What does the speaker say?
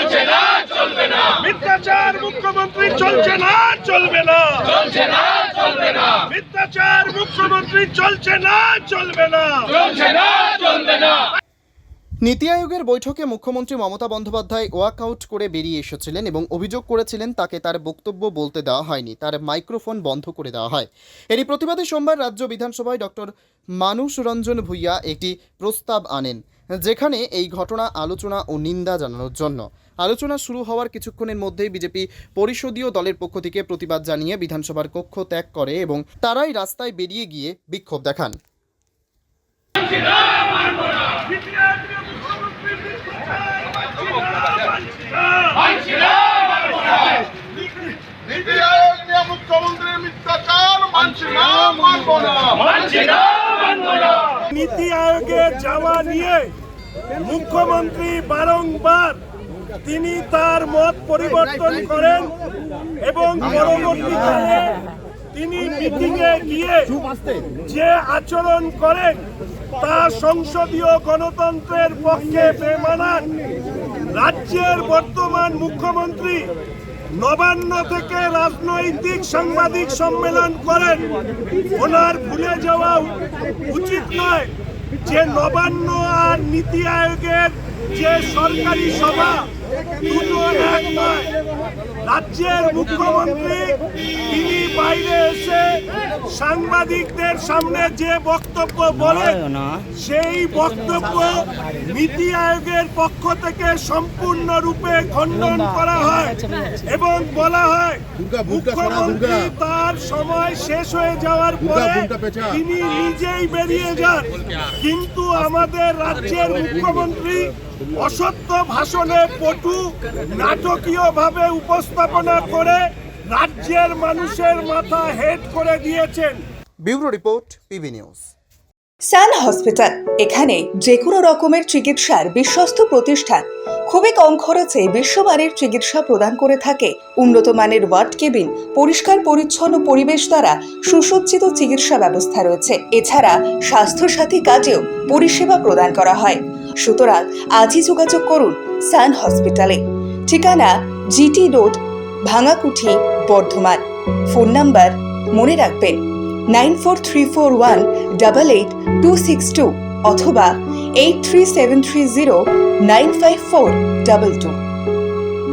চলছে না, চলবে না। মিথ্যাচার মুখ্যমন্ত্রী চলছে না, চলবে না, চলছে না, চলবে না। মিথ্যাচার মুখ্যমন্ত্রী চলছে না, চলবে না, চলছে না, চলবে না। নীতি আয়োগের বৈঠকে মুখ্যমন্ত্রী মমতা বন্দ্যোপাধ্যায় ওয়াকআউট করে বেরিয়ে এসেছিলেন এবং অভিযোগ করেছিলেন তাকে তার বক্তব্য বলতে দেওয়া হয়নি, তার মাইক্রোফোন বন্ধ করে দেওয়া হয়। এরই প্রতিবাদে সোমবার রাজ্য বিধানসভায় ডক্টর মানুষ রঞ্জন ভূঁইয়া একটি প্রস্তাব আনেন, যেখানে এই ঘটনা আলোচনা ও নিন্দা জানানোর জন্য। আলোচনা শুরু হওয়ার কিছুক্ষণের মধ্যেই বিজেপি পরিষদীয় দলের পক্ষ থেকে প্রতিবাদ জানিয়ে বিধানসভার কক্ষ ত্যাগ করে এবং তারাই রাস্তায় বেরিয়ে গিয়ে বিক্ষোভ দেখান। নীতি আয়োগ নিয়ে মুখ্যমন্ত্রীর মিথ্যাচার মানছি না, মানব না। নীতি আয়োগে যাওয়া নিয়ে মুখ্যমন্ত্রী বারংবার তিনি তার মত পরিবর্তন করেন এবং পরবর্তীকালে তিনি মিটিংয়ে গিয়ে যে আচরণ করেন তা সংসদীয় গণতন্ত্রের পক্ষে বেমানান। রাজ্যের বর্তমান মুখ্যমন্ত্রী নবান্ন থেকে রাজনৈতিক সাংবাদিক সম্মেলন করেন। ওনার ভুলে যাওয়া উচিত নয় যে নবান্ন আর নীতি আয়োগের যে সরকারি সভা দুটো এক নয়। রাজ্যের মুখ্যমন্ত্রী তিনি বাইরে এসে সাংবাদিকদের সামনে যে বক্তব্য বলেন সেই বক্তব্য নীতি আয়োগের পক্ষ থেকে সম্পূর্ণরূপে খণ্ডন করা হয় এবং বলা হয় মুখ্যমন্ত্রী তার সময় শেষ হয়ে যাওয়ার পরে তিনি নিজেই বেরিয়ে যান। কিন্তু আমাদের রাজ্যের মুখ্যমন্ত্রী অসত্য ভাষণে পটু নাটকীয়ভাবে উপস্থাপনা করে রাজ্যের মানুষের মাথা হেট করে দিয়েছেন। Bureau report, PB news. Sun Hospital, এখানে যে কোনো রকমের চিকিৎসার বিশ্বস্ত প্রতিষ্ঠান। খুবই কম খরচে বিশ্বমানের চিকিৎসা প্রদান করে থাকে। উন্নত মানের ওয়ার্ড কেবিন, পরিষ্কার পরিচ্ছন্ন পরিবেশ দ্বারা সুসজ্জিত চিকিৎসা ব্যবস্থা রয়েছে। এছাড়া স্বাস্থ্যসাথী কাজেও পরিষেবা প্রদান করা হয়। সুতরাং আজই যোগাযোগ করুন সান হসপিটালে। ঠিকানা GT road, Bhangakuthi, Bardhaman. Phone number মনে রাখবেন 9434188262 অথবা 83730954222।